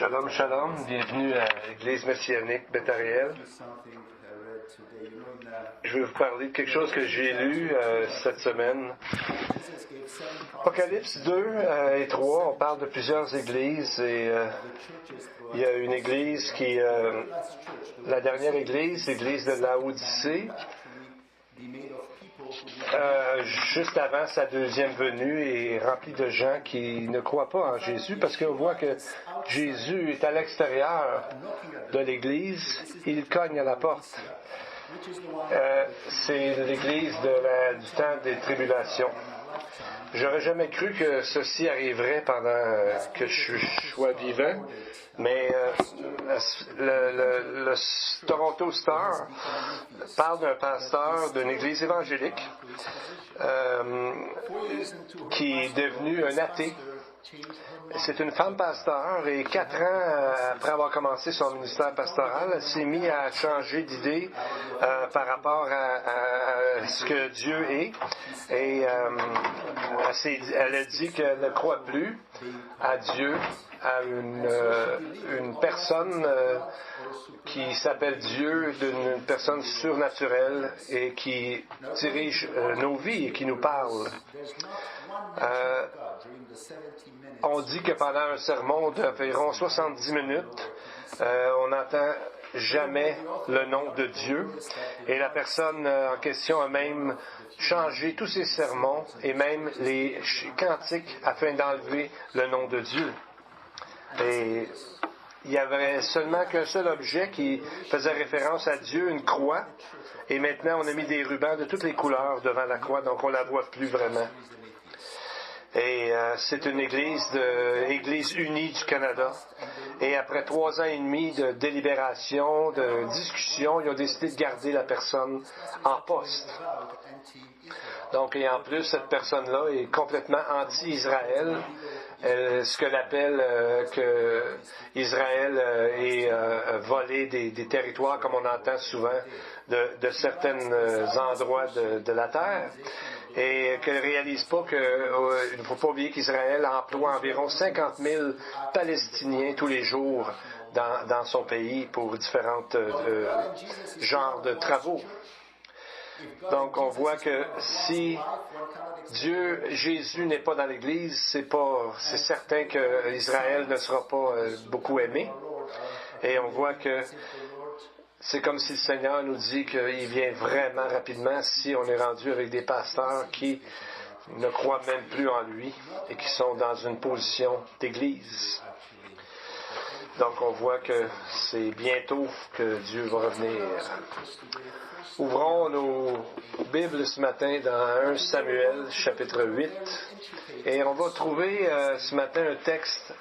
Shalom, shalom. Bienvenue à l'Église messianique Beth-Ariel. Je vais vous parler de quelque chose que j'ai lu cette semaine. Apocalypse 2 et 3, on parle de plusieurs églises et il y a une église qui, la dernière église, l'église de Laodicée, juste avant sa deuxième venue, est remplie de gens qui ne croient pas en Jésus parce qu'on voit que Jésus est à l'extérieur de l'église, il cogne à la porte. C'est l'église du temps des tribulations. J'aurais jamais cru que ceci arriverait pendant que je sois vivant, mais le Toronto Star parle d'un pasteur d'une église évangélique qui est devenu un athée. C'est une femme pasteur et 4 ans après avoir commencé son ministère pastoral, elle s'est mise à changer d'idée par rapport à ce que Dieu est. Et elle a dit qu'elle ne croit plus à Dieu, à une personne qui s'appelle Dieu, d'une personne surnaturelle et qui dirige nos vies et qui nous parle. On dit que pendant un sermon d'environ 70 minutes, on n'entend jamais le nom de Dieu. Et la personne en question a même changé tous ses sermons et même les cantiques afin d'enlever le nom de Dieu. Et il y avait seulement qu'un seul objet qui faisait référence à Dieu, une croix. Et maintenant, on a mis des rubans de toutes les couleurs devant la croix, donc on ne la voit plus vraiment. Et c'est une église unie du Canada. Et après 3 ans et demi de délibération, de discussion, ils ont décidé de garder la personne en poste. Donc, et en plus, cette personne-là est complètement anti-Israël. Ce qu'elle appelle que Israël ait volé des territoires, comme on entend souvent, de certains endroits de la terre. Et qu'elle ne réalise pas qu'il ne faut pas oublier qu'Israël emploie environ 50 000 Palestiniens tous les jours dans son pays pour différents genres de travaux. Donc, on voit que si Jésus n'est pas dans l'Église, c'est certain qu'Israël ne sera pas beaucoup aimé. Et on voit que c'est comme si le Seigneur nous dit qu'il vient vraiment rapidement si on est rendu avec des pasteurs qui ne croient même plus en lui et qui sont dans une position d'Église. Donc, on voit que c'est bientôt que Dieu va revenir. Ouvrons nos Bibles ce matin dans 1 Samuel, chapitre 8. Et on va trouver ce matin un texte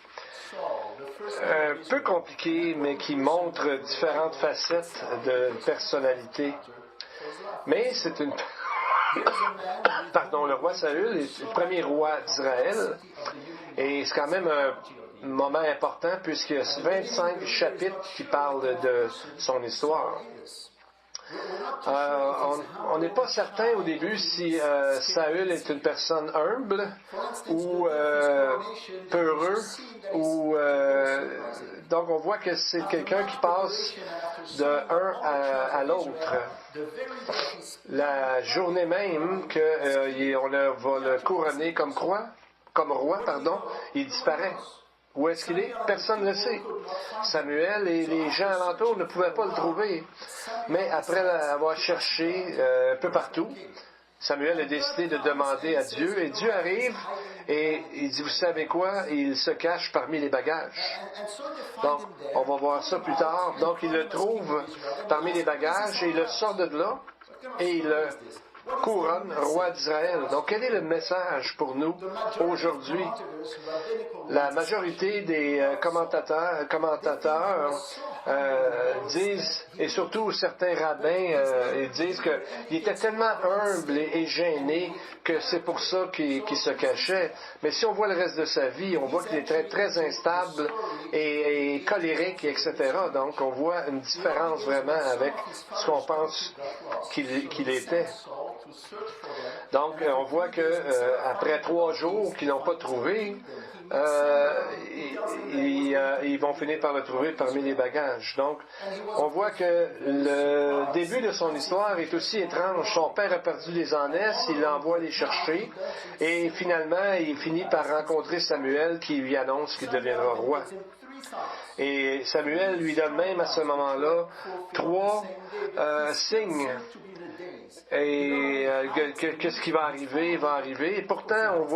un peu compliqué, mais qui montre différentes facettes de personnalité. Mais c'est une... Pardon, le roi Saül est le premier roi d'Israël. Et c'est quand même un moment important puisqu'il y a 25 chapitres qui parlent de son histoire. On n'est pas certain au début si Saül est une personne humble ou peureux ou donc on voit que c'est quelqu'un qui passe de un à l'autre. La journée même qu'on va le couronner comme roi, il disparaît. Où est-ce qu'il est? Personne ne le sait. Samuel et les gens alentours ne pouvaient pas le trouver. Mais après avoir cherché un peu partout, Samuel a décidé de demander à Dieu. Et Dieu arrive et il dit, vous savez quoi? Il se cache parmi les bagages. Donc, on va voir ça plus tard. Donc, il le trouve parmi les bagages et il le sort de là et il le couronne roi d'Israël. Donc, quel est le message pour nous aujourd'hui? La majorité des commentateurs disent, et surtout certains rabbins, ils disent qu'il était tellement humble et gêné que c'est pour ça qu'il se cachait. Mais si on voit le reste de sa vie, on voit qu'il est très, très instable et colérique, etc. Donc, on voit une différence vraiment avec ce qu'on pense qu'il était. Donc, on voit que après 3 jours qu'ils n'ont pas trouvé, ils vont finir par le trouver parmi les bagages. Donc, on voit que le début de son histoire est aussi étrange. Son père a perdu les ânesses, il l'envoie les chercher, et finalement, il finit par rencontrer Samuel qui lui annonce qu'il deviendra roi. Et Samuel lui donne même à ce moment-là 3 signes. Et qu'est-ce qui va arriver. Et pourtant,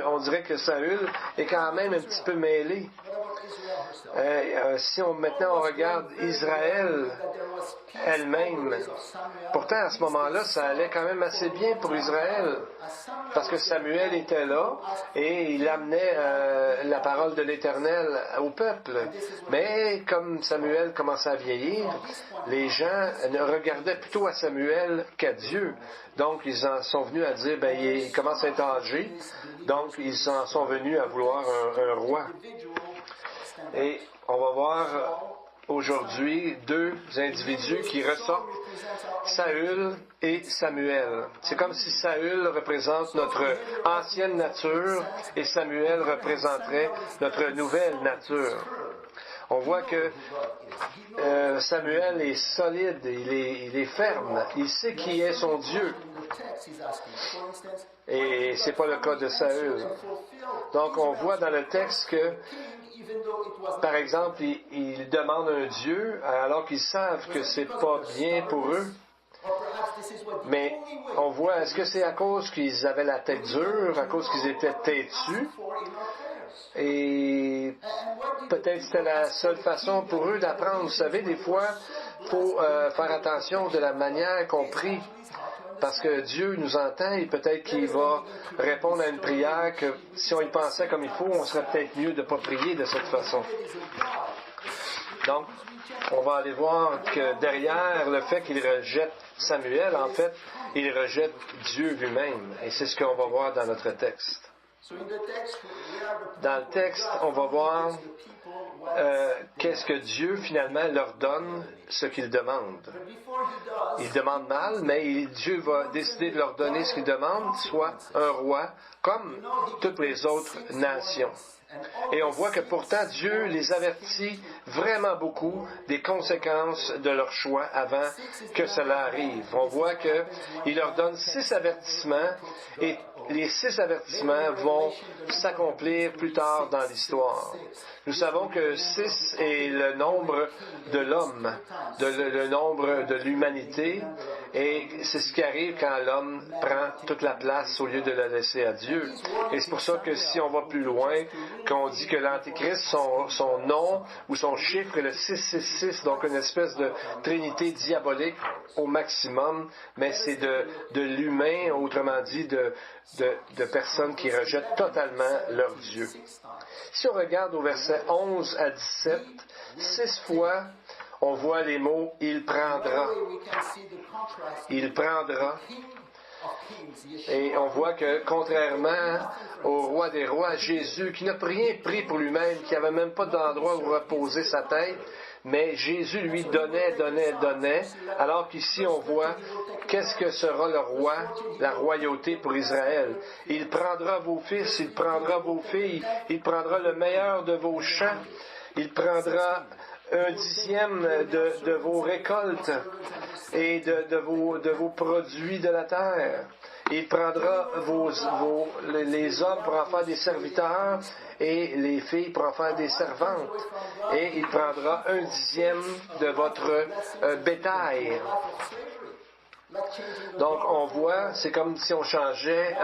on dirait que Saül est quand même un petit peu mêlé. Si maintenant on regarde Israël elle-même, pourtant à ce moment-là, ça allait quand même assez bien pour Israël, parce que Samuel était là et il amenait la parole de l'Éternel au peuple. Mais comme Samuel commençait à vieillir, les gens ne regardaient plutôt à Samuel qu'à Dieu. Donc ils en sont venus à dire, il commence à être âgé, donc ils en sont venus à vouloir un roi. Et on va voir aujourd'hui 2 individus qui ressortent, Saül et Samuel. C'est comme si Saül représente notre ancienne nature et Samuel représenterait notre nouvelle nature. On voit que Samuel est solide, il est ferme, il sait qui est son Dieu. Et c'est pas le cas de Saül. Donc on voit dans le texte que, par exemple, ils demandent un Dieu alors qu'ils savent que c'est pas bien pour eux. Mais on voit, est-ce que c'est à cause qu'ils avaient la tête dure, à cause qu'ils étaient têtus? Et peut-être c'était la seule façon pour eux d'apprendre. Vous savez, des fois, il faut faire attention de la manière qu'on prie. Parce que Dieu nous entend et peut-être qu'il va répondre à une prière que si on y pensait comme il faut, on serait peut-être mieux de ne pas prier de cette façon. Donc, on va aller voir que derrière le fait qu'il rejette Samuel, en fait, il rejette Dieu lui-même. Et c'est ce qu'on va voir dans notre texte. Dans le texte, on va voir qu'est-ce que Dieu finalement leur donne, ce qu'ils demandent. Ils demandent mal, mais Dieu va décider de leur donner ce qu'ils demandent, soit un roi, comme toutes les autres nations. Et on voit que pourtant Dieu les avertit vraiment beaucoup des conséquences de leur choix avant que cela arrive. On voit qu'il leur donne 6 avertissements et les 6 avertissements vont s'accomplir plus tard dans l'histoire. Nous savons que 6 est le nombre de l'homme, le nombre de l'humanité, et c'est ce qui arrive quand l'homme prend toute la place au lieu de la laisser à Dieu. Et c'est pour ça que si on va plus loin, qu'on dit que l'Antéchrist, son nom ou son chiffre est le 666, donc une espèce de trinité diabolique au maximum, mais c'est de l'humain, autrement dit, de personnes qui rejettent totalement leur Dieu. Si on regarde au verset 11 à 17, 6 fois, on voit les mots « il prendra ». Il prendra. Et on voit que, contrairement au roi des rois, Jésus, qui n'a rien pris pour lui-même, qui n'avait même pas d'endroit où reposer sa tête, mais Jésus lui donnait, alors qu'ici on voit qu'est-ce que sera le roi, la royauté pour Israël. Il prendra vos fils, il prendra vos filles, il prendra le meilleur de vos champs, il prendra 1/10 de vos récoltes et de vos produits de la terre. Il prendra les hommes pour en faire des serviteurs et les filles pour en faire des servantes. Et il prendra 1/10 de votre bétail. Donc, on voit, c'est comme si on changeait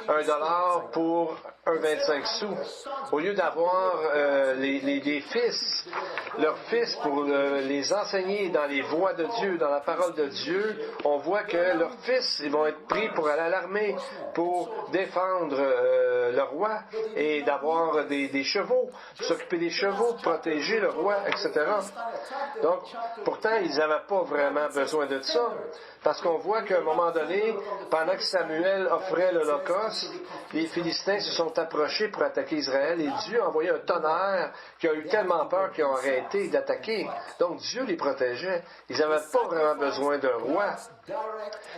$1 pour 1,25 sous. Au lieu d'avoir les fils, leurs fils pour les enseigner dans les voies de Dieu, dans la parole de Dieu, on voit que leurs fils, ils vont être pris pour aller à l'armée, pour défendre le roi et d'avoir des chevaux, s'occuper des chevaux, protéger le roi, etc. Donc, pourtant, ils n'avaient pas vraiment besoin de ça. Parce qu'on voit qu'à un moment donné, pendant que Samuel offrait l'Holocauste, les Philistins se sont approchés pour attaquer Israël et Dieu a envoyé un tonnerre qui a eu tellement peur qu'ils ont arrêté d'attaquer. Donc Dieu les protégeait. Ils n'avaient pas vraiment besoin d'un roi.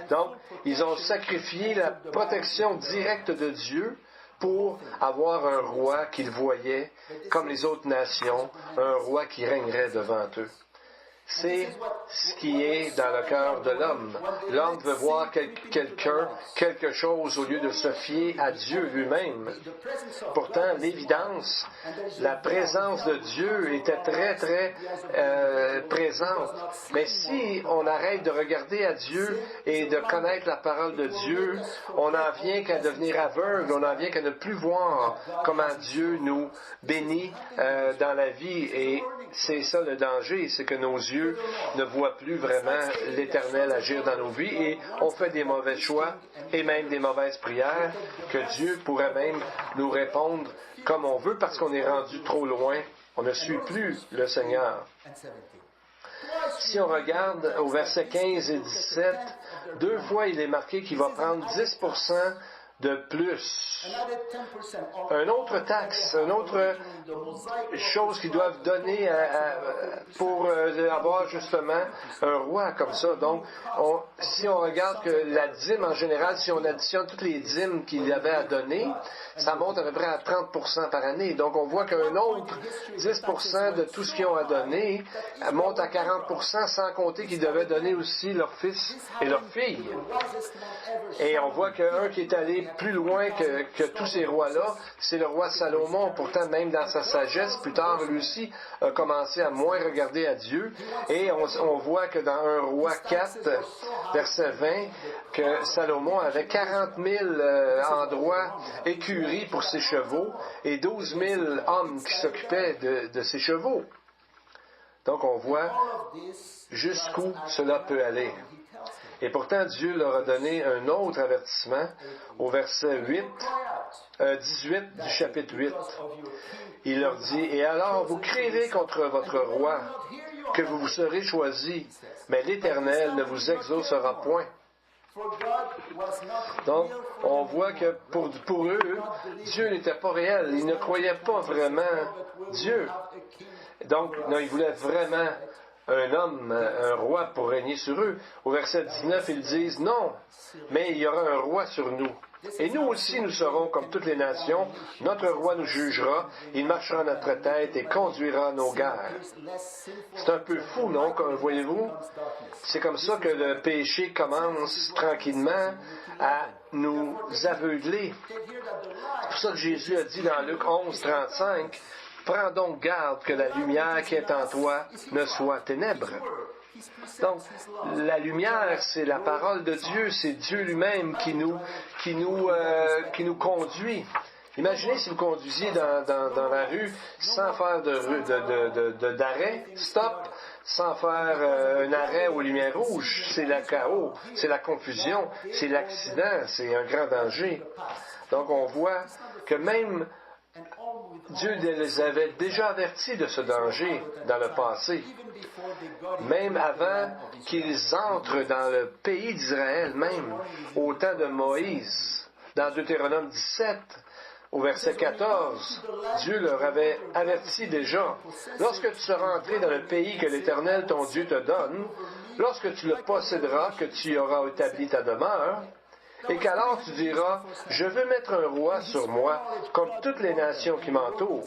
Donc, ils ont sacrifié la protection directe de Dieu pour avoir un roi qu'ils voyaient comme les autres nations, un roi qui régnerait devant eux. C'est ce qui est dans le cœur de l'homme. L'homme veut voir quelqu'un, quelque chose, au lieu de se fier à Dieu lui-même. Pourtant, l'évidence, la présence de Dieu était très, très présente. Mais si on arrête de regarder à Dieu et de connaître la parole de Dieu, on n'en vient qu'à devenir aveugle, on n'en vient qu'à ne plus voir comment Dieu nous bénit dans la vie. Et c'est ça le danger, c'est que nos yeux ne voient plus vraiment l'Éternel agir dans nos vies et on fait des mauvais choix et même des mauvaises prières que Dieu pourrait même nous répondre comme on veut parce qu'on est rendu trop loin. On ne suit plus le Seigneur. Si on regarde au verset 15 et 17, 2 fois il est marqué qu'il va prendre 10% de plus. Une autre taxe, une autre chose qu'ils doivent donner pour avoir justement un roi comme ça. Donc, si on regarde que la dîme en général, si on additionne toutes les dîmes qu'il y avait à donner, ça monte à peu près à 30% par année. Donc, on voit qu'un autre 10% de tout ce qu'ils ont à donner monte à 40%, sans compter qu'ils devaient donner aussi leurs fils et leurs filles. Et on voit qu'un qui est allé plus loin que tous ces rois-là, c'est le roi Salomon. Pourtant, même dans sa sagesse, plus tard, lui aussi a commencé à moins regarder à Dieu. Et on voit que dans 1 Roi 4, verset 20, que Salomon avait 40 000 endroits écuries pour ses chevaux et 12 000 hommes qui s'occupaient de ses chevaux. Donc, on voit jusqu'où cela peut aller. Et pourtant, Dieu leur a donné un autre avertissement au verset 18 du chapitre 8. Il leur dit, « Et alors vous crierez contre votre roi, que vous vous serez choisis, mais l'Éternel ne vous exaucera point. » Donc, on voit que pour eux, Dieu n'était pas réel. Ils ne croyaient pas vraiment Dieu. Donc, non, ils voulaient vraiment un homme, un roi pour régner sur eux. Au verset 19, ils disent, non, mais il y aura un roi sur nous. Et nous aussi, nous serons comme toutes les nations. Notre roi nous jugera, il marchera à notre tête et conduira nos guerres. C'est un peu fou, non, voyez-vous? C'est comme ça que le péché commence tranquillement à nous aveugler. C'est pour ça que Jésus a dit dans Luc 11, 35, « Prends donc garde que la lumière qui est en toi ne soit ténèbres. » Donc, la lumière, c'est la parole de Dieu, c'est Dieu lui-même qui nous conduit. Imaginez si vous conduisiez dans la rue sans faire d'arrêt, stop, sans faire un arrêt aux lumières rouges. C'est le chaos, c'est la confusion, c'est l'accident, c'est un grand danger. Donc, on voit que même Dieu les avait déjà avertis de ce danger dans le passé. Même avant qu'ils entrent dans le pays d'Israël, même au temps de Moïse, dans Deutéronome 17, au verset 14, Dieu leur avait averti déjà. Lorsque tu seras entré dans le pays que l'Éternel, ton Dieu, te donne, lorsque tu le posséderas, que tu y auras établi ta demeure, et qu'alors tu diras, je veux mettre un roi sur moi, comme toutes les nations qui m'entourent.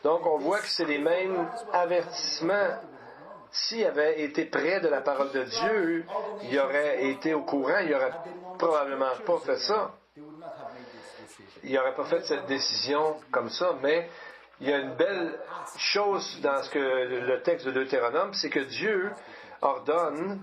Donc on voit que c'est les mêmes avertissements. S'il avait été près de la parole de Dieu, il aurait été au courant, il n'aurait probablement pas fait ça. Il n'aurait pas fait cette décision comme ça, mais il y a une belle chose dans ce que le texte de Deutéronome, c'est que Dieu ordonne,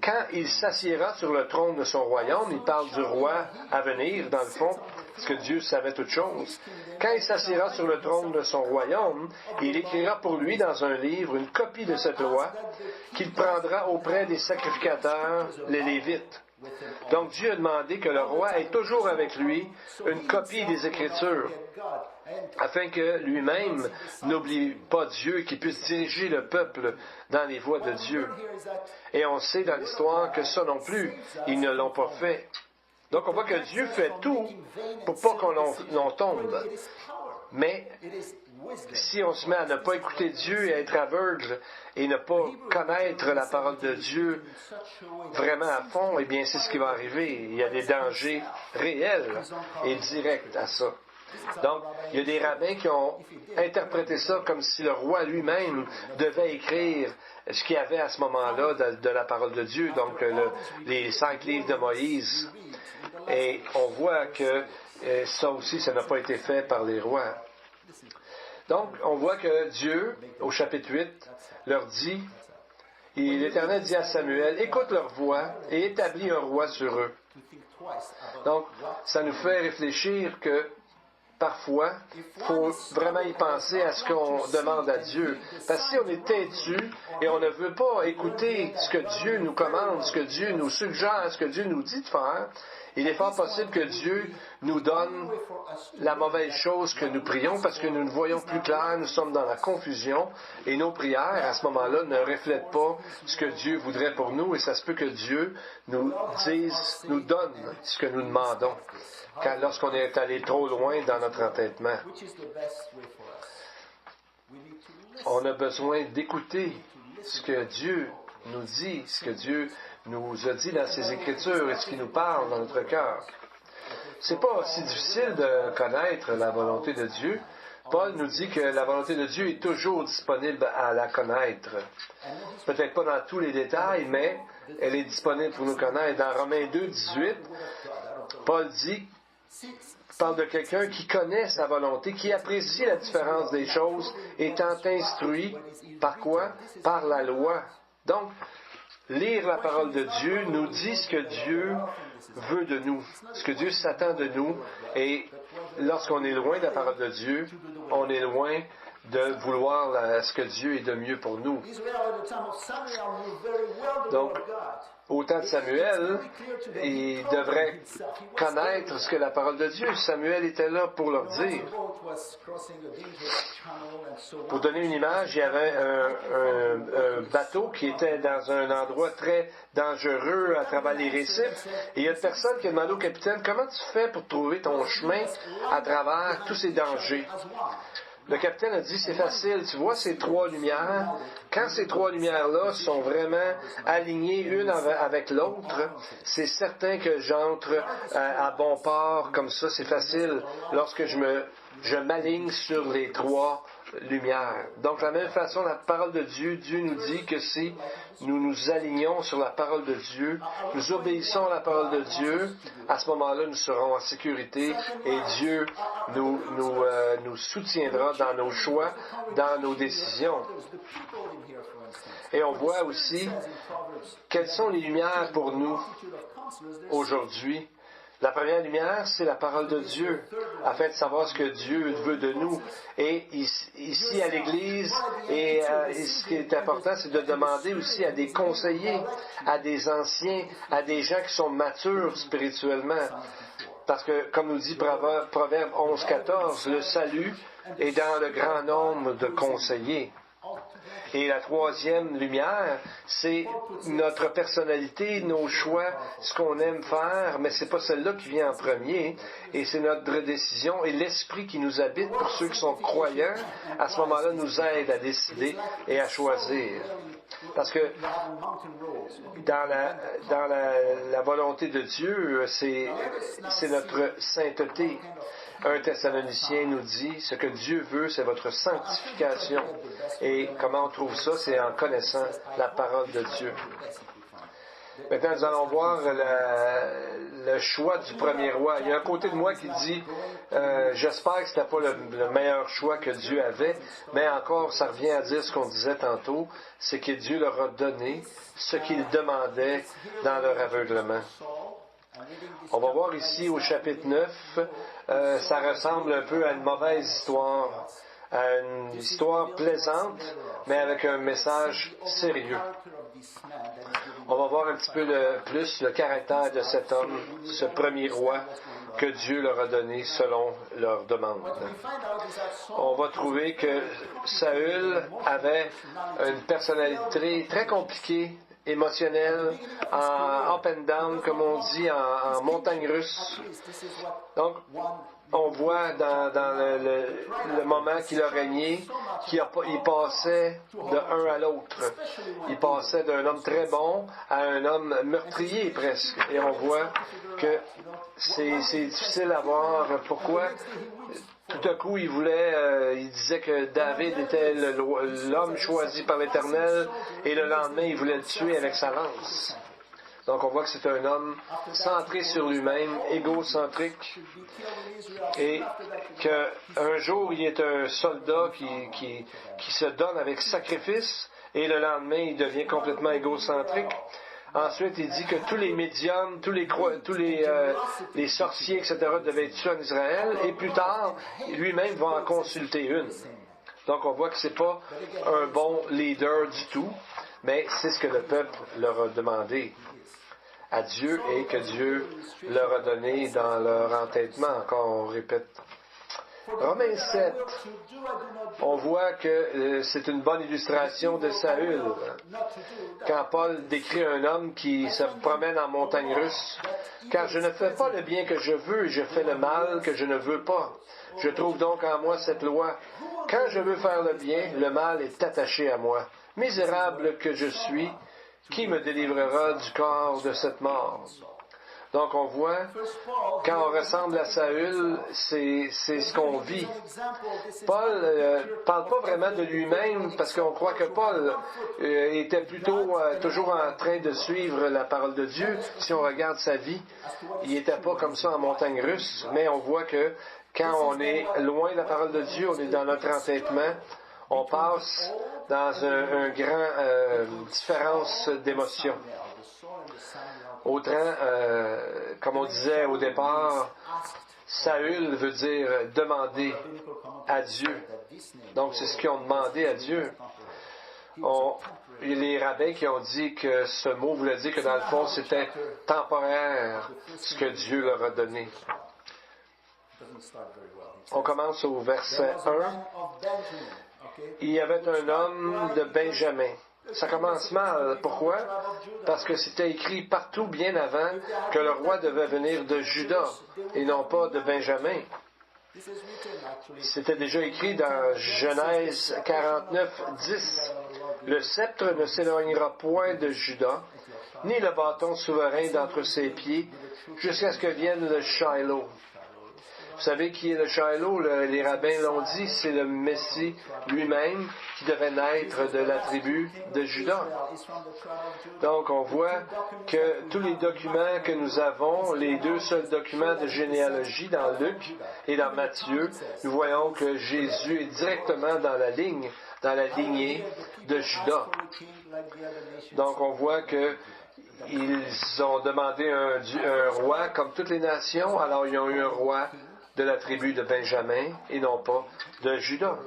quand il s'assiera sur le trône de son royaume, il parle du roi à venir, dans le fond, parce que Dieu savait toutes choses. Quand il s'assiera sur le trône de son royaume, il écrira pour lui dans un livre une copie de cette loi qu'il prendra auprès des sacrificateurs, les Lévites. Donc Dieu a demandé que le roi ait toujours avec lui une copie des Écritures, afin que lui-même n'oublie pas Dieu et qu'il puisse diriger le peuple dans les voies de Dieu. Et on sait dans l'histoire que ça non plus, ils ne l'ont pas fait. Donc on voit que Dieu fait tout pour pas qu'on tombe. Mais si on se met à ne pas écouter Dieu et à être aveugle et ne pas connaître la parole de Dieu vraiment à fond, eh bien, c'est ce qui va arriver. Il y a des dangers réels et directs à ça. Donc, il y a des rabbins qui ont interprété ça comme si le roi lui-même devait écrire ce qu'il y avait à ce moment-là de la parole de Dieu, donc les 5 livres de Moïse. Et on voit que ça aussi, ça n'a pas été fait par les rois. Donc, on voit que Dieu, au chapitre 8, leur dit, et l'Éternel dit à Samuel, écoute leur voix et établis un roi sur eux. Donc, ça nous fait réfléchir que parfois, il faut vraiment y penser à ce qu'on demande à Dieu. Parce que si on est têtu et on ne veut pas écouter ce que Dieu nous commande, ce que Dieu nous suggère, ce que Dieu nous dit de faire, il est fort possible que Dieu nous donne la mauvaise chose que nous prions parce que nous ne voyons plus clair, nous sommes dans la confusion et nos prières, à ce moment-là, ne reflètent pas ce que Dieu voudrait pour nous et ça se peut que Dieu nous donne ce que nous demandons lorsqu'on est allé trop loin dans notre entêtement. On a besoin d'écouter ce que Dieu nous dit, ce que Dieu nous a dit dans ses Écritures et ce qui nous parle dans notre cœur. C'est pas si difficile de connaître la volonté de Dieu. Paul nous dit que la volonté de Dieu est toujours disponible à la connaître. Peut-être pas dans tous les détails, mais elle est disponible pour nous connaître. Dans Romains 2, 18, Paul parle de quelqu'un qui connaît sa volonté, qui apprécie la différence des choses, étant instruit par quoi? Par la loi. Donc, lire la parole de Dieu nous dit ce que Dieu veut de nous, ce que Dieu s'attend de nous, et lorsqu'on est loin de la parole de Dieu, on est loin de vouloir ce que Dieu est de mieux pour nous. Donc, au temps de Samuel, il devrait connaître ce que la parole de Dieu. Samuel était là pour leur dire. Pour donner une image, il y avait un bateau qui était dans un endroit très dangereux à travers les récifs. Et il y a une personne qui a demandé au capitaine, comment tu fais pour trouver ton chemin à travers tous ces dangers? Le capitaine a dit, c'est facile, tu vois ces 3 lumières, quand ces 3 lumières-là sont vraiment alignées une avec l'autre, c'est certain que j'entre à bon port comme ça, c'est facile lorsque je m'aligne sur les 3 lumières. Donc, de la même façon, la parole de Dieu, Dieu nous dit que si nous nous alignons sur la parole de Dieu, nous obéissons à la parole de Dieu, à ce moment-là, nous serons en sécurité et Dieu nous soutiendra dans nos choix, dans nos décisions. Et on voit aussi quelles sont les lumières pour nous aujourd'hui. La première lumière, c'est la parole de Dieu, afin de savoir ce que Dieu veut de nous. Et ici, à l'Église, et ce qui est important, c'est de demander aussi à des conseillers, à des anciens, à des gens qui sont matures spirituellement. Parce que, comme nous dit Proverbe 11-14, le salut est dans le grand nombre de conseillers. Et la troisième lumière, c'est notre personnalité, nos choix, ce qu'on aime faire, mais c'est pas celle-là qui vient en premier, et c'est notre décision et l'esprit qui nous habite pour ceux qui sont croyants, à ce moment-là, nous aide à décider et à choisir. Parce que dans la volonté de Dieu, c'est notre sainteté. 1 Thessaloniciens nous dit, ce que Dieu veut, c'est votre sanctification. Et comment on trouve ça? C'est en connaissant la parole de Dieu. Maintenant, nous allons voir le choix du premier roi. Il y a un côté de moi qui dit, j'espère que ce n'était pas le meilleur choix que Dieu avait, mais encore, ça revient à dire ce qu'on disait tantôt, c'est que Dieu leur a donné ce qu'ils demandaient dans leur aveuglement. On va voir ici au chapitre 9, ça ressemble un peu à une mauvaise histoire, à une histoire plaisante, mais avec un message sérieux. On va voir un petit peu plus le caractère de cet homme, ce premier roi que Dieu leur a donné selon leur demande. On va trouver que Saül avait une personnalité très compliquée, émotionnelle, en up and down, comme on dit, en montagne russe. Donc, on voit dans le moment qu'il a régné, il passait de un à l'autre. Il passait d'un homme très bon à un homme meurtrier presque. Et on voit que c'est difficile à voir pourquoi. Tout à coup, il disait que David était l'homme choisi par l'Éternel, et le lendemain, il voulait le tuer avec sa lance. Donc, on voit que c'est un homme centré sur lui-même, égocentrique, et qu'un jour, il est un soldat qui se donne avec sacrifice, et le lendemain, il devient complètement égocentrique. Ensuite, il dit que tous les médiums, tous les sorciers, etc., devaient être tués en Israël, et plus tard, lui-même va en consulter une. Donc, on voit que c'est pas un bon leader du tout, mais c'est ce que le peuple leur a demandé à Dieu et que Dieu leur a donné dans leur entêtement. Encore, on répète. Romains 7, on voit que c'est une bonne illustration de Saül. Quand Paul décrit un homme qui se promène en montagne russe, « Car je ne fais pas le bien que je veux, je fais le mal que je ne veux pas. Je trouve donc en moi cette loi. Quand je veux faire le bien, le mal est attaché à moi. Misérable que je suis, qui me délivrera du corps de cette mort? » Donc on voit, quand on ressemble à Saül, c'est ce qu'on vit. Paul parle pas vraiment de lui-même parce qu'on croit que Paul était plutôt toujours en train de suivre la parole de Dieu. Si on regarde sa vie, il n'était pas comme ça en montagne russe, mais on voit que quand on est loin de la parole de Dieu, on est dans notre entêtement, on passe dans une grande différence d'émotions. Autant, comme on disait au départ, Saül veut dire demander à Dieu. Donc, c'est ce qu'ils ont demandé à Dieu. Les rabbins qui ont dit que ce mot voulait dire que dans le fond, c'était temporaire, ce que Dieu leur a donné. On commence au verset 1. Il y avait un homme de Benjamin. Ça commence mal. Pourquoi? Parce que c'était écrit partout bien avant que le roi devait venir de Juda et non pas de Benjamin. C'était déjà écrit dans Genèse 49, 10. Le sceptre ne s'éloignera point de Juda, ni le bâton souverain d'entre ses pieds, jusqu'à ce que vienne le Shiloh. Vous savez qui est le Shiloh? Les rabbins l'ont dit, c'est le Messie lui-même qui devait naître de la tribu de Juda. Donc on voit que tous les documents que nous avons, les deux seuls documents de généalogie dans Luc et dans Matthieu, nous voyons que Jésus est directement dans la lignée de Juda. Donc on voit que ils ont demandé un roi comme toutes les nations, alors ils ont eu un roi de la tribu de Benjamin et non pas de Juda.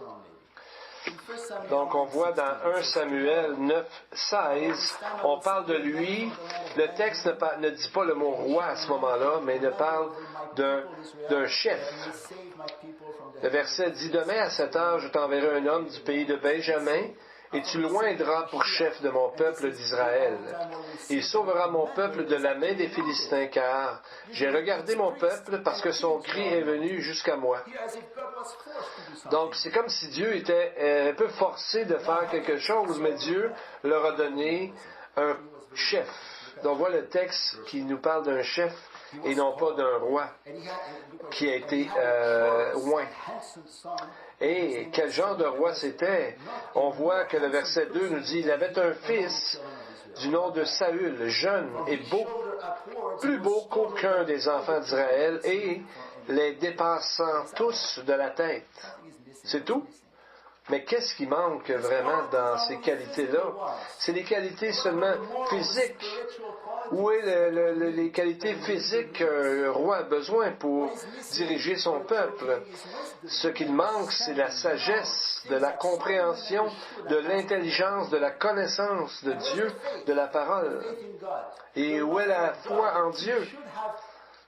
Donc on voit dans 1 Samuel 9, 16, on parle de lui. Le texte ne dit pas le mot roi à ce moment-là, mais il parle d'un chef. Le verset dit: Demain à cette heure, je t'enverrai un homme du pays de Benjamin, et tu l'oindras pour chef de mon peuple d'Israël. Il sauvera mon peuple de la main des Philistins, car j'ai regardé mon peuple parce que son cri est venu jusqu'à moi. Donc, c'est comme si Dieu était un peu forcé de faire quelque chose, mais Dieu leur a donné un chef. Donc, on voit le texte qui nous parle d'un chef et non pas d'un roi qui a été oint. Et quel genre de roi c'était? On voit que le verset 2 nous dit: il avait un fils du nom de Saül, jeune et beau, plus beau qu'aucun des enfants d'Israël, et les dépassant tous de la tête. C'est tout? Mais qu'est-ce qui manque vraiment dans ces qualités-là? C'est les qualités seulement physiques. Où est les qualités physiques qu'un roi a besoin pour diriger son peuple? Ce qu'il manque, c'est la sagesse, de la compréhension, de l'intelligence, de la connaissance de Dieu, de la parole. Et où est la foi en Dieu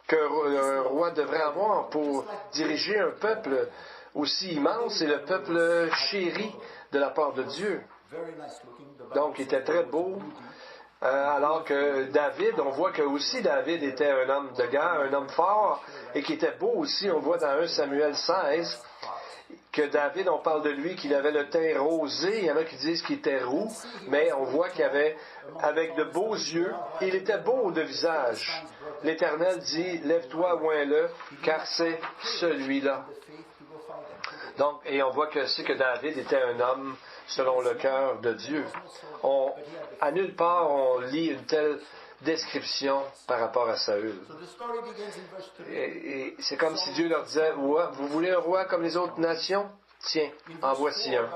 qu'un roi devrait avoir pour diriger un peuple aussi immense et le peuple chéri de la part de Dieu? Donc, il était très beau alors que David, on voit que aussi David était un homme de guerre, un homme fort, et qui était beau aussi. On voit dans 1 Samuel 16 que David, on parle de lui, qu'il avait le teint rosé. Il y en a qui disent qu'il était roux, mais on voit qu'il avait, avec de beaux yeux, il était beau de visage. L'Éternel dit, lève-toi, oins-le, car c'est celui-là. Donc, et on voit que c'est que David était un homme selon le cœur de Dieu. À nulle part, on lit une telle description par rapport à Saül. Et c'est comme si Dieu leur disait, vous voulez un roi comme les autres nations? Tiens, en voici un.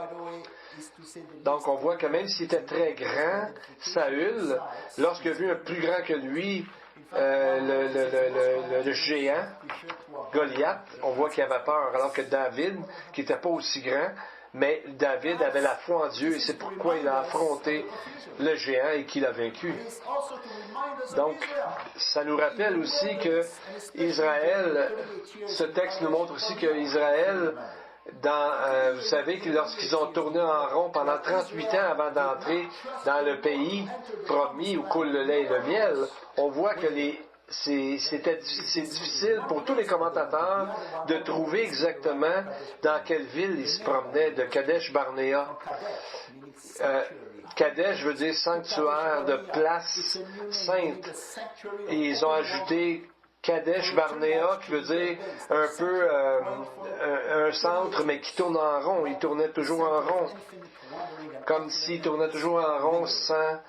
Donc on voit que même s'il était très grand, Saül, lorsqu'il a vu un plus grand que lui, le géant, Goliath, on voit qu'il avait peur, alors que David, qui n'était pas aussi grand, mais David avait la foi en Dieu et c'est pourquoi il a affronté le géant et qu'il a vaincu. Donc, ça nous rappelle aussi que Israël, ce texte nous montre aussi que Israël, vous savez que lorsqu'ils ont tourné en rond pendant 38 ans avant d'entrer dans le pays promis où coule le lait et le miel, on voit que c'est difficile pour tous les commentateurs de trouver exactement dans quelle ville ils se promenaient, de Kadesh Barnéa. Kadesh veut dire sanctuaire, de place sainte. Et ils ont ajouté Kadesh Barnéa, qui veut dire un peu un centre, mais qui tourne en rond. Il tournait toujours en rond. Comme s'il tournait toujours en rond sans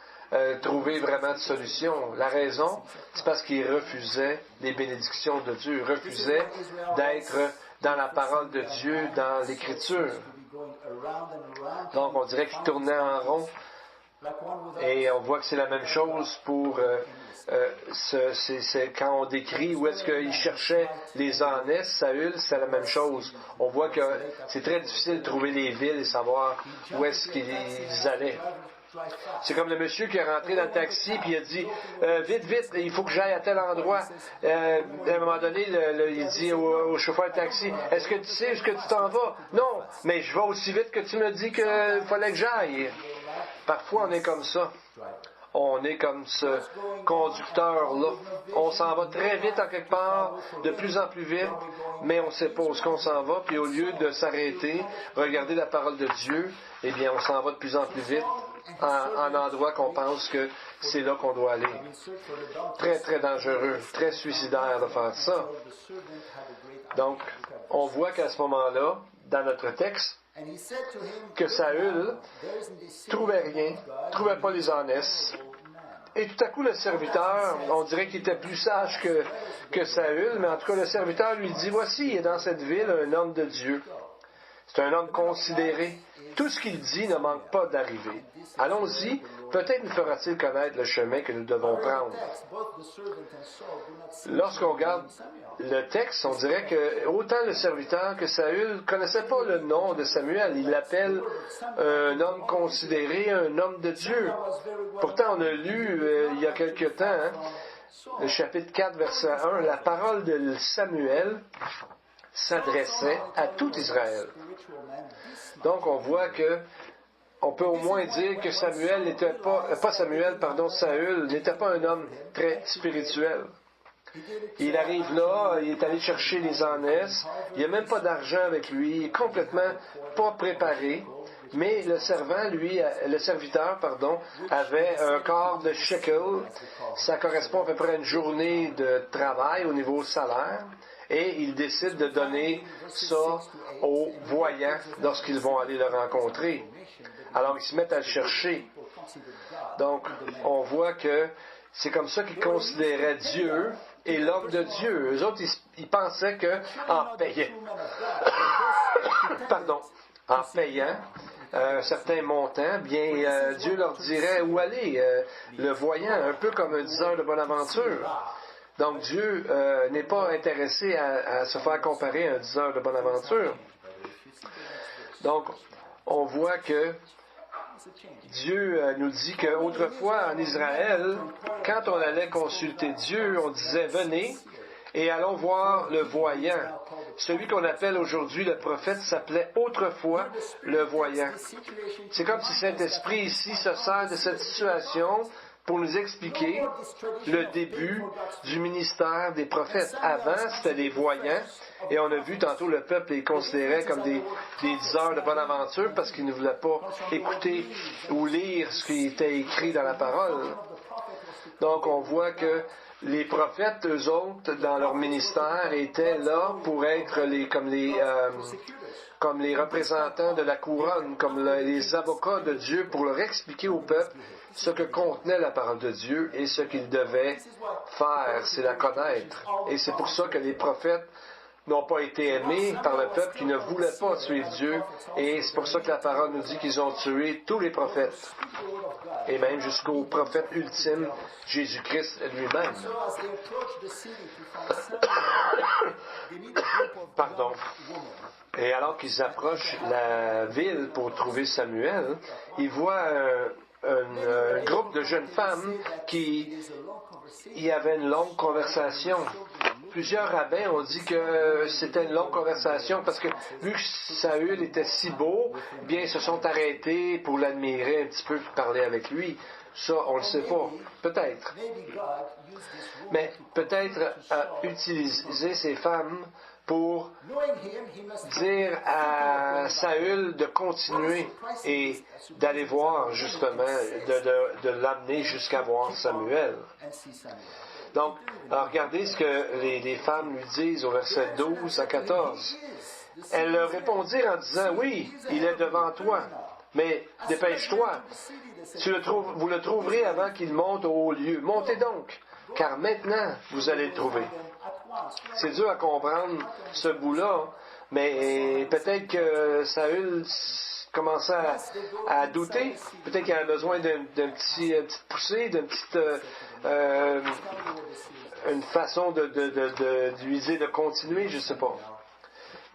trouver vraiment de solution. La raison, c'est parce qu'il refusait les bénédictions de Dieu, refusait d'être dans la parole de Dieu, dans l'Écriture. Donc, on dirait qu'il tournait en rond. Et on voit que c'est la même chose pour quand on décrit où est-ce qu'il cherchait les ânesses, Saül, c'est la même chose. On voit que c'est très difficile de trouver les villes et savoir où est-ce qu'ils allaient. C'est comme le monsieur qui est rentré dans le taxi puis il a dit vite, vite, il faut que j'aille à tel endroit. À un moment donné, il dit au chauffeur de taxi, est-ce que tu sais où est-ce que tu t'en vas? Non, mais je vais aussi vite que tu me dis qu'il fallait que j'aille. Parfois, on est comme ça. On est comme ce conducteur-là. On s'en va très vite en quelque part, de plus en plus vite, mais on ne sait pas où est-ce qu'on s'en va. Puis au lieu de s'arrêter, regarder la parole de Dieu, eh bien, on s'en va de plus en plus vite en endroit qu'on pense que c'est là qu'on doit aller. Très, très dangereux, très suicidaire de faire ça. Donc, on voit qu'à ce moment-là, dans notre texte, que Saül trouvait rien, trouvait pas les ânesses. Et tout à coup, le serviteur, on dirait qu'il était plus sage que Saül, mais en tout cas, le serviteur lui dit, voici, il est dans cette ville un homme de Dieu. C'est un homme considéré. Tout ce qu'il dit ne manque pas d'arriver. Allons-y, peut-être nous fera-t-il connaître le chemin que nous devons prendre. Lorsqu'on regarde le texte, on dirait que autant le serviteur que Saül ne connaissait pas le nom de Samuel. Il l'appelle un homme considéré, un homme de Dieu. Pourtant, on a lu il y a quelque temps, le chapitre 4, verset 1, la parole de Samuel s'adressait à tout Israël. Donc, on voit que on peut au moins dire que Saül n'était pas un homme très spirituel. Il arrive là, il est allé chercher les ânesses, il n'y a même pas d'argent avec lui, il est complètement pas préparé, mais le serviteur, avait un quart de shekel, ça correspond à peu près à une journée de travail au niveau salaire, et il décide de donner ça aux voyants lorsqu'ils vont aller le rencontrer. Alors ils se mettent à le chercher. Donc, on voit que c'est comme ça qu'ils considéraient Dieu et l'homme de Dieu. Eux autres, ils pensaient qu'en payant un certain montant, bien, Dieu leur dirait où aller, le voyant, un peu comme un diseur de bonne aventure. Donc, Dieu n'est pas intéressé à se faire comparer à un diseur de bonne aventure. Donc, on voit que Dieu nous dit qu'autrefois en Israël, quand on allait consulter Dieu, on disait « Venez et allons voir le voyant ». Celui qu'on appelle aujourd'hui le prophète s'appelait autrefois le voyant. C'est comme si Saint-Esprit ici se sert de cette situation pour nous expliquer le début du ministère des prophètes. Avant, c'était des voyants, et on a vu tantôt le peuple les considérait comme des diseurs de bonne aventure parce qu'ils ne voulaient pas écouter ou lire ce qui était écrit dans la parole. Donc, on voit que les prophètes, eux autres, dans leur ministère, étaient là pour être comme les représentants de la couronne, comme les avocats de Dieu, pour leur expliquer au peuple ce que contenait la parole de Dieu et ce qu'ils devaient faire, c'est la connaître. Et c'est pour ça que les prophètes n'ont pas été aimés par le peuple qui ne voulait pas suivre Dieu, et c'est pour ça que la parole nous dit qu'ils ont tué tous les prophètes, et même jusqu'au prophète ultime, Jésus-Christ lui-même. Pardon. Et alors qu'ils approchent la ville pour trouver Samuel, ils voient un groupe de jeunes femmes qui y avaient une longue conversation. Plusieurs rabbins ont dit que c'était une longue conversation parce que vu que Saül était si beau, bien ils se sont arrêtés pour l'admirer un petit peu, pour parler avec lui. Ça, on ne le sait pas. Peut-être. Mais peut-être utiliser ces femmes pour dire à Saül de continuer et d'aller voir justement, de l'amener jusqu'à voir Samuel. Donc, alors regardez ce que les femmes lui disent au verset 12 à 14. Elles leur répondirent en disant, « Oui, il est devant toi, mais dépêche-toi. Vous le trouverez avant qu'il monte au haut lieu. Montez donc, car maintenant vous allez le trouver. » C'est dur à comprendre ce bout-là, mais peut-être que Saül commençait à douter. Peut-être qu'il avait besoin d'une petite poussée, une façon de lui dire de continuer, je ne sais pas.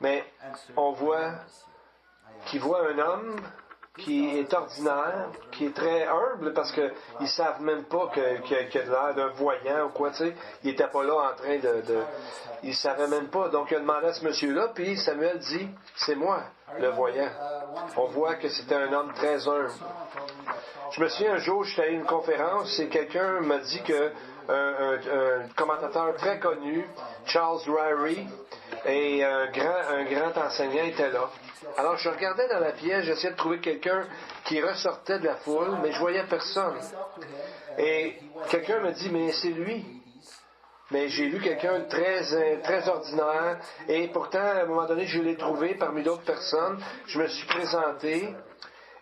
Mais on voit qu'il voit un homme qui est ordinaire, qui est très humble, parce qu'ils ne savent même pas qu'il a l'air d'un voyant ou quoi, tu sais. Il n'était pas là en train il ne savait même pas. Donc, il a demandé à ce monsieur-là, puis Samuel dit, « C'est moi, le voyant. » On voit que c'était un homme très humble. Je me souviens, un jour, j'étais à une conférence, et quelqu'un m'a dit que un commentateur très connu, Charles Ryrie, et un grand enseignant était là. Alors, je regardais dans la pièce, j'essayais de trouver quelqu'un qui ressortait de la foule, mais je voyais personne. Et quelqu'un me dit, mais c'est lui. Mais j'ai vu quelqu'un de très ordinaire, et pourtant, à un moment donné, je l'ai trouvé parmi d'autres personnes. Je me suis présenté,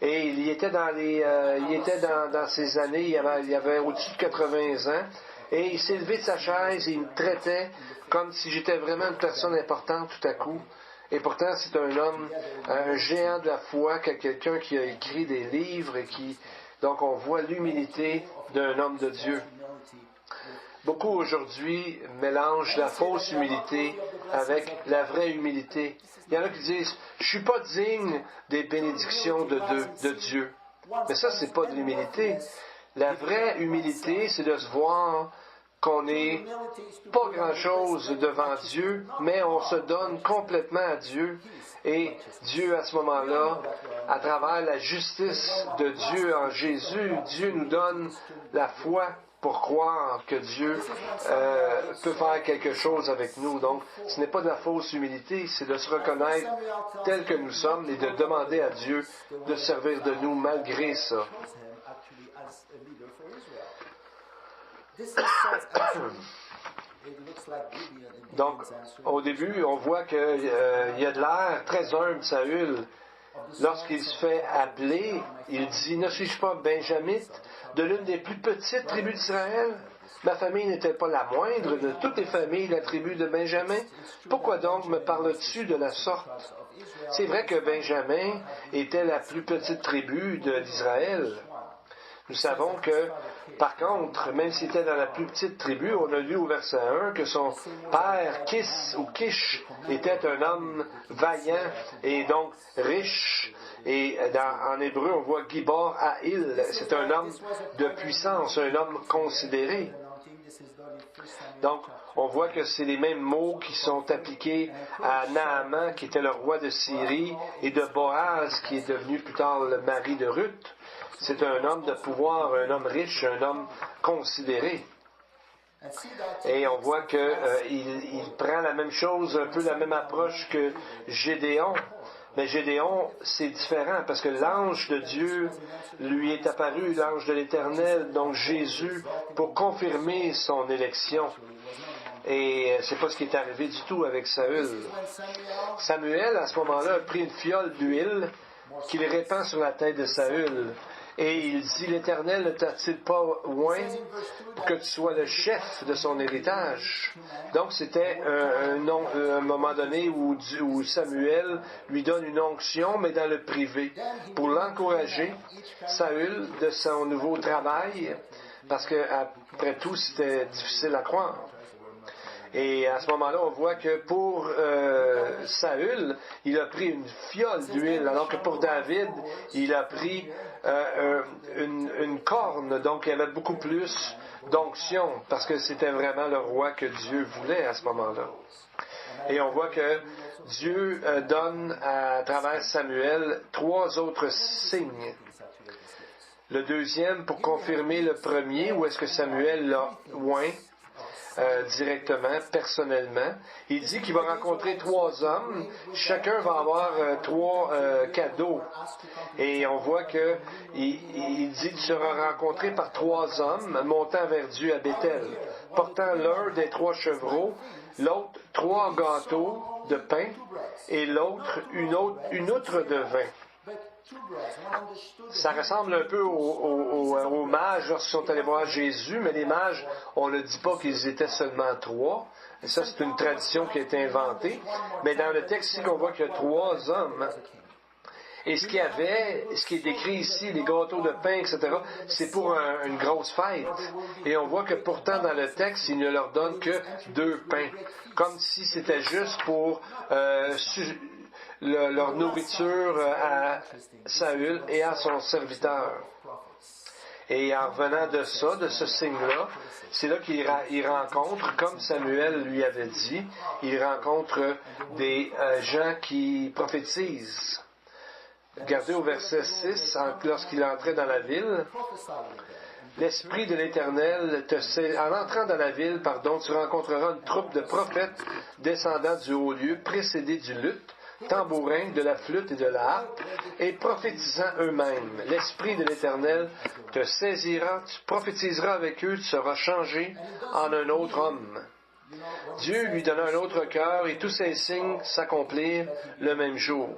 et il était dans ses années, il avait au-dessus de 80 ans, et il s'est levé de sa chaise, et il me traitait comme si j'étais vraiment une personne importante tout à coup. Et pourtant, c'est un homme, un géant de la foi, quelqu'un qui a écrit des livres, donc on voit l'humilité d'un homme de Dieu. Beaucoup aujourd'hui mélangent la fausse humilité avec la vraie humilité. Il y en a qui disent, je ne suis pas digne des bénédictions de Dieu. Mais ça, c'est pas de l'humilité. La vraie humilité, c'est de se voir qu'on n'est pas grand-chose devant Dieu, mais on se donne complètement à Dieu. Et Dieu, à ce moment-là, à travers la justice de Dieu en Jésus, Dieu nous donne la foi pour croire que Dieu peut faire quelque chose avec nous. Donc, ce n'est pas de la fausse humilité, c'est de se reconnaître tel que nous sommes et de demander à Dieu de servir de nous malgré ça. Donc, au début, on voit qu'il y a de l'air très humble, Saül. Lorsqu'il se fait appeler, il dit, « Ne suis-je pas benjamite de l'une des plus petites tribus d'Israël? Ma famille n'est-elle pas la moindre de toutes les familles de la tribu de Benjamin? Pourquoi donc me parles-tu de la sorte? » C'est vrai que Benjamin était la plus petite tribu d'Israël. Nous savons que, par contre, même s'il était dans la plus petite tribu, on a lu au verset 1 que son père, Kish, était un homme vaillant et donc riche. Et en hébreu, on voit Gibor Ha'il, c'est un homme de puissance, un homme considéré. Donc, on voit que c'est les mêmes mots qui sont appliqués à Naaman, qui était le roi de Syrie, et de Boaz, qui est devenu plus tard le mari de Ruth. C'est un homme de pouvoir, un homme riche, un homme considéré. Et on voit qu'il prend la même chose, un peu la même approche que Gédéon. Mais Gédéon, c'est différent parce que l'ange de Dieu lui est apparu, l'ange de l'Éternel, donc Jésus, pour confirmer son élection. Et c'est pas ce qui est arrivé du tout avec Saül. Samuel, à ce moment-là, a pris une fiole d'huile qu'il répand sur la tête de Saül. Et il dit, l'Éternel ne t'a-t-il pas oint pour que tu sois le chef de son héritage? Donc c'était un moment donné où Samuel lui donne une onction, mais dans le privé, pour l'encourager, Saül, de son nouveau travail, parce qu'après tout, c'était difficile à croire. Et à ce moment-là, on voit que pour Saül, il a pris une fiole d'huile, alors que pour David, il a pris une corne. Donc, il y avait beaucoup plus d'onction, parce que c'était vraiment le roi que Dieu voulait à ce moment-là. Et on voit que Dieu donne à travers Samuel 3 autres signes. Le deuxième pour confirmer le premier, où est-ce que Samuel l'a oint directement, personnellement. Il dit qu'il va rencontrer 3 hommes. Chacun va avoir 3 cadeaux. Et on voit que il dit tu seras rencontré par 3 hommes montant vers Dieu à Béthel, portant l'un des 3 chevreaux, l'autre 3 gâteaux de pain et l'autre une outre de vin. Ça ressemble un peu aux mages lorsqu'ils sont allés voir Jésus, mais les mages, on ne dit pas qu'ils étaient seulement 3. Et ça, c'est une tradition qui a été inventée. Mais dans le texte ici, on voit qu'il y a 3 hommes. Et ce qui est décrit ici, les gâteaux de pain, etc., c'est pour une grosse fête. Et on voit que pourtant, dans le texte, il ne leur donne que 2 pains. Comme si c'était juste pour leur nourriture à Saül et à son serviteur. Et en revenant de ça, de ce signe-là, c'est là qu'il rencontre, comme Samuel lui avait dit, il rencontre des gens qui prophétisent. Regardez au verset 6, lorsqu'il entrait dans la ville, l'Esprit de l'Éternel en entrant dans la ville, tu rencontreras une troupe de prophètes descendant du haut lieu, précédés du luth, tambourin, de la flûte et de la harpe, et prophétisant eux-mêmes. L'Esprit de l'Éternel te saisira, tu prophétiseras avec eux, tu seras changé en un autre homme. Dieu lui donna un autre cœur, et tous ces signes s'accomplirent le même jour.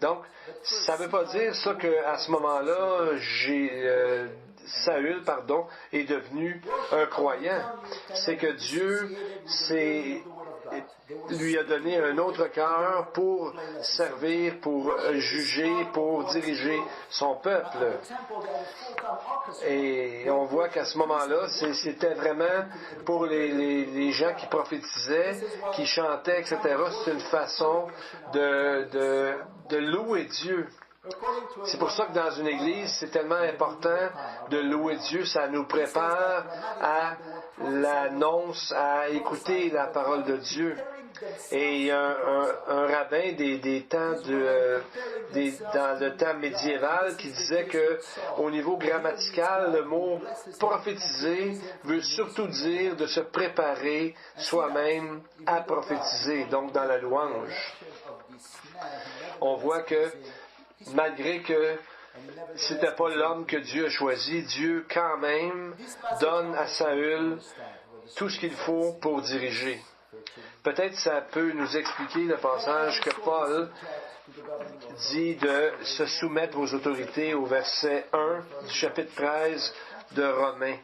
Donc, ça ne veut pas dire ça qu'à ce moment-là, Saül est devenu un croyant. C'est que Dieu lui a donné un autre cœur pour servir, pour juger, pour diriger son peuple. Et on voit qu'à ce moment-là, c'était vraiment pour les gens qui prophétisaient, qui chantaient, etc. C'est une façon de louer Dieu. C'est pour ça que dans une église, c'est tellement important de louer Dieu. Ça nous prépare à l'annonce, à écouter la parole de Dieu. Et il y a un rabbin des temps dans le temps médiéval qui disait que au niveau grammatical, le mot prophétiser veut surtout dire de se préparer soi-même à prophétiser, donc dans la louange. On voit que malgré que c'était pas l'homme que Dieu a choisi, Dieu quand même donne à Saül tout ce qu'il faut pour diriger. Peut-être ça peut nous expliquer le passage que Paul dit de se soumettre aux autorités au verset 1 du chapitre 13 de Romains,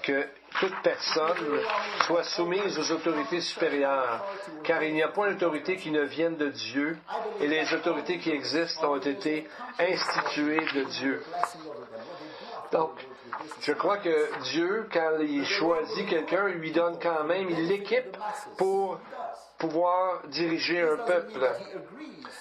que toute personne soit soumise aux autorités supérieures, car il n'y a pas d'autorité qui ne vienne de Dieu, et les autorités qui existent ont été instituées de Dieu. Donc, je crois que Dieu, quand il choisit quelqu'un, il lui donne quand même, il l'équipe pour pouvoir diriger un peuple.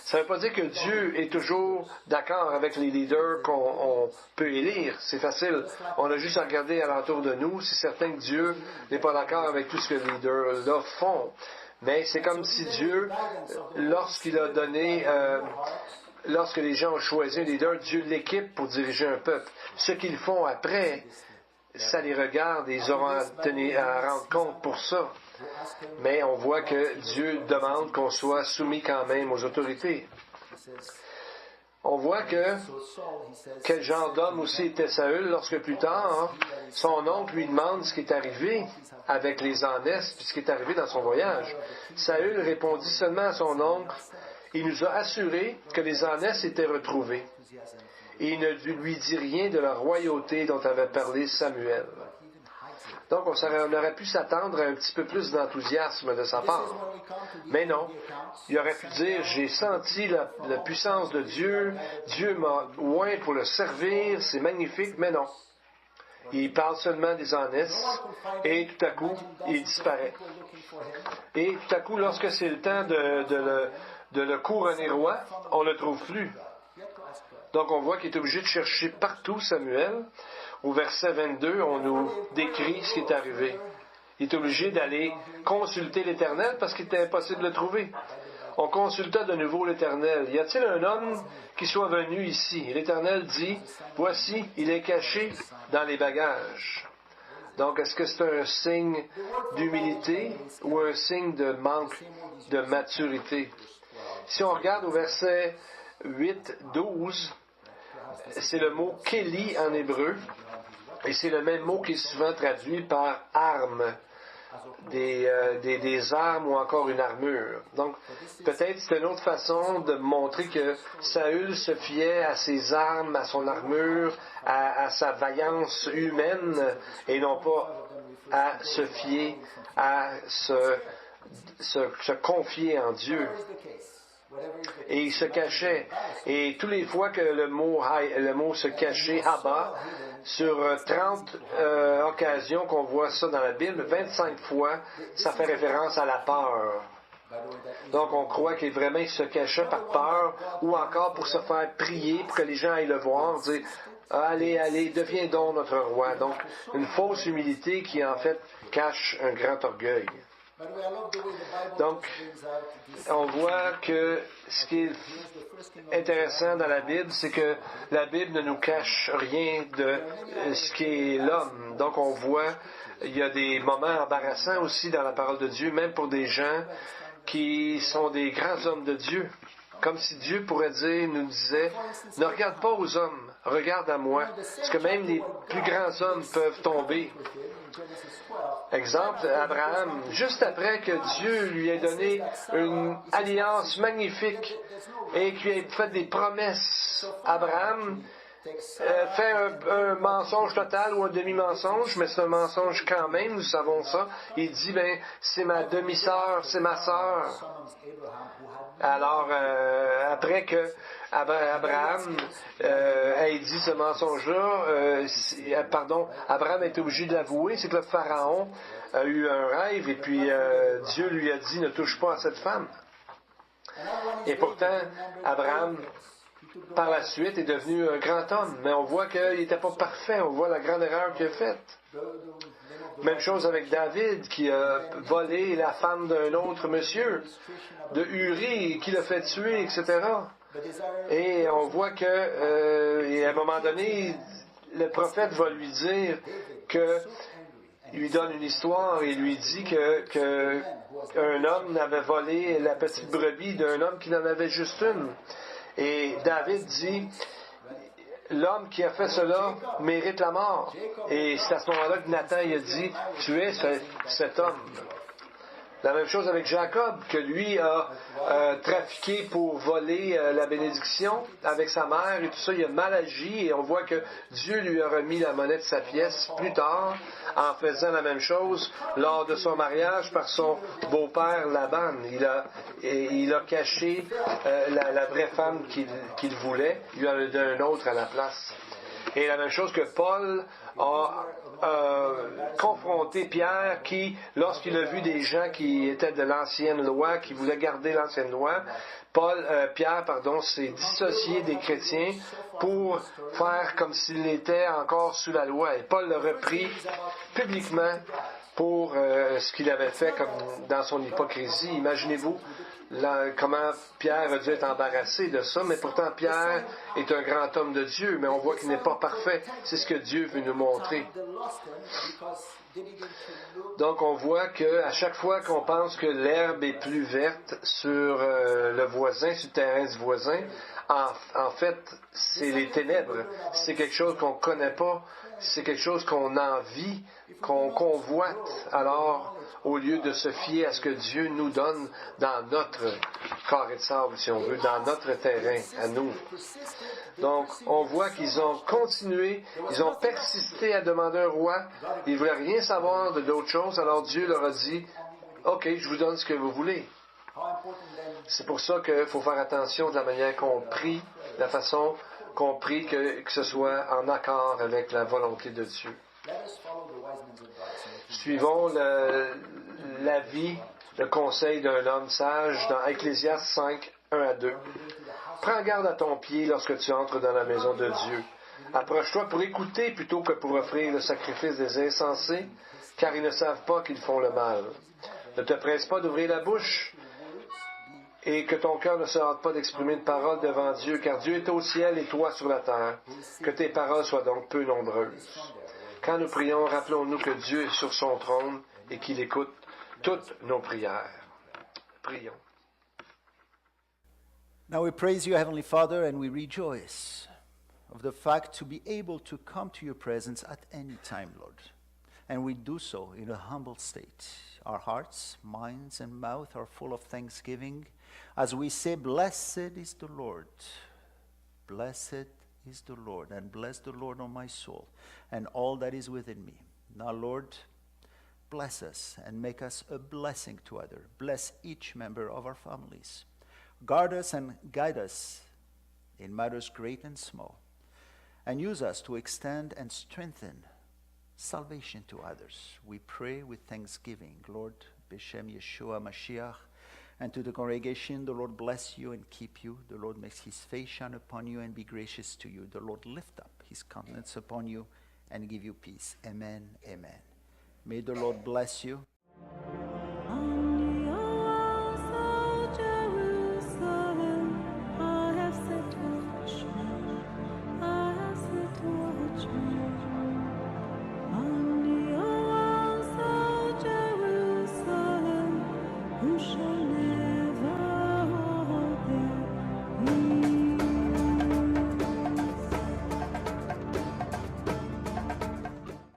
Ça ne veut pas dire que Dieu est toujours d'accord avec les leaders qu'on peut élire. C'est facile. On a juste à regarder alentour de nous. C'est certain que Dieu n'est pas d'accord avec tout ce que les leaders-là font. Mais c'est comme si Dieu, lorsqu'il a donné lorsque les gens ont choisi un leader, Dieu l'équipe pour diriger un peuple. Ce qu'ils font après, ça les regarde et ils auront à rendre compte pour ça. Mais on voit que Dieu demande qu'on soit soumis quand même aux autorités. On voit que quel genre d'homme aussi était Saül lorsque plus tard, son oncle lui demande ce qui est arrivé avec les ânesses puis ce qui est arrivé dans son voyage. Saül répondit seulement à son oncle, il nous a assuré que les ânesses étaient retrouvées. Et il ne lui dit rien de la royauté dont avait parlé Samuel. Donc, on aurait pu s'attendre à un petit peu plus d'enthousiasme de sa part. Mais non. Il aurait pu dire, j'ai senti la puissance de Dieu, Dieu m'a oint pour le servir, c'est magnifique, mais non. Il parle seulement des ânesses, et tout à coup, il disparaît. Et tout à coup, lorsque c'est le temps de le couronner roi, on ne le trouve plus. Donc, on voit qu'il est obligé de chercher partout Samuel. Au verset 22, on nous décrit ce qui est arrivé. Il est obligé d'aller consulter l'Éternel parce qu'il était impossible de le trouver. On consulta de nouveau l'Éternel. Y a-t-il un homme qui soit venu ici? Et l'Éternel dit, voici, il est caché dans les bagages. Donc, est-ce que c'est un signe d'humilité ou un signe de manque de maturité? Si on regarde au verset 8, 12, c'est le mot « kéli » en hébreu, et c'est le même mot qui est souvent traduit par « arme », des armes ou encore une armure. Donc, peut-être c'est une autre façon de montrer que Saül se fiait à ses armes, à son armure, à sa vaillance humaine, et non pas à se fier, à se confier en Dieu. Et il se cachait. Et tous les fois que le mot se cachait, Haba, sur 30 occasions qu'on voit ça dans la Bible, 25 fois, ça fait référence à la peur. Donc on croit qu'il vraiment se cachait par peur, ou encore pour se faire prier, pour que les gens aillent le voir, dire « Allez, deviens donc notre roi ». Donc une fausse humilité qui en fait cache un grand orgueil. Donc, on voit que ce qui est intéressant dans la Bible, c'est que la Bible ne nous cache rien de ce qui est l'homme. Donc, on voit, il y a des moments embarrassants aussi dans la parole de Dieu, même pour des gens qui sont des grands hommes de Dieu. Comme si Dieu nous disait, ne regarde pas aux hommes, regarde à moi. Parce que même les plus grands hommes peuvent tomber. Exemple, Abraham, juste après que Dieu lui ait donné une alliance magnifique et qu'il ait fait des promesses, Abraham fait un mensonge total ou un demi-mensonge, mais c'est un mensonge quand même, nous savons ça. Il dit, c'est ma demi-sœur, c'est ma sœur. Alors, après que Abraham ait dit ce mensonge-là, Abraham est obligé de l'avouer, c'est que le Pharaon a eu un rêve et puis Dieu lui a dit, ne touche pas à cette femme. Et pourtant, Abraham, par la suite, est devenu un grand homme, mais on voit qu'il n'était pas parfait, on voit la grande erreur qu'il a faite. Même chose avec David, qui a volé la femme d'un autre monsieur, de Uri, qui l'a fait tuer, etc. Et on voit que, et à un moment donné, le prophète va lui dire que, il lui donne une histoire et lui dit que un homme avait volé la petite brebis d'un homme qui n'en avait juste une. Et David dit, l'homme qui a fait cela mérite la mort. Et c'est à ce moment-là que Nathan il a dit, tu es cet homme. La même chose avec Jacob, que lui a trafiqué pour voler la bénédiction avec sa mère et tout ça. Il a mal agi et on voit que Dieu lui a remis la monnaie de sa pièce plus tard en faisant la même chose lors de son mariage par son beau-père Laban. Il a caché la vraie femme qu'il voulait. Il lui en a donné un autre à la place. Et la même chose que Paul a confronté Pierre qui, lorsqu'il a vu des gens qui étaient de l'ancienne loi, qui voulaient garder l'ancienne loi, Pierre s'est dissocié des chrétiens pour faire comme s'il était encore sous la loi. Et Paul l'a repris publiquement pour ce qu'il avait fait comme dans son hypocrisie. Imaginez-vous comment Pierre a dû être embarrassé de ça, mais pourtant Pierre est un grand homme de Dieu, mais on voit qu'il n'est pas parfait. C'est ce que Dieu veut nous montrer. Donc on voit qu'à chaque fois qu'on pense que l'herbe est plus verte sur le voisin, sur le terrain du voisin, en fait, c'est les ténèbres. C'est quelque chose qu'on ne connaît pas, c'est quelque chose qu'on envie, qu'on convoite. Alors, au lieu de se fier à ce que Dieu nous donne dans notre carré de sable, si on veut, dans notre terrain, à nous. Donc, on voit qu'ils ont continué, ils ont persisté à demander un roi. Ils ne voulaient rien savoir de d'autres choses. Alors Dieu leur a dit, « OK, je vous donne ce que vous voulez. » C'est pour ça qu'il faut faire attention de la manière qu'on prie, de la façon qu'on prie, que ce soit en accord avec la volonté de Dieu. Suivons l'avis, le conseil d'un homme sage dans Ecclésiaste 5, 1 à 2. Prends garde à ton pied lorsque tu entres dans la maison de Dieu. Approche-toi pour écouter plutôt que pour offrir le sacrifice des insensés, car ils ne savent pas qu'ils font le mal. Ne te presse pas d'ouvrir la bouche, et que ton cœur ne se hâte pas d'exprimer une parole devant Dieu, car Dieu est au ciel et toi sur la terre. Que tes paroles soient donc peu nombreuses. Quand nous prions, rappelons-nous que Dieu est sur son trône et qu'il écoute toutes nos prières. Prions. Now we praise you, Heavenly Father, and we rejoice of the fact to be able to come to your presence at any time, Lord. And we do so in a humble state. Our hearts, minds, and mouth are full of thanksgiving as we say, Blessed is the Lord. Blessed is the Lord, and bless the Lord, O my soul, and all that is within me. Now, Lord, bless us and make us a blessing to others. Bless each member of our families. Guard us and guide us in matters great and small, and use us to extend and strengthen salvation to others. We pray with thanksgiving, Lord, B'Shem Yeshua Mashiach, and to the congregation, the Lord bless you and keep you. The Lord makes his face shine upon you and be gracious to you. The Lord lift up his countenance upon you and give you peace. Amen, amen. May the Lord bless you.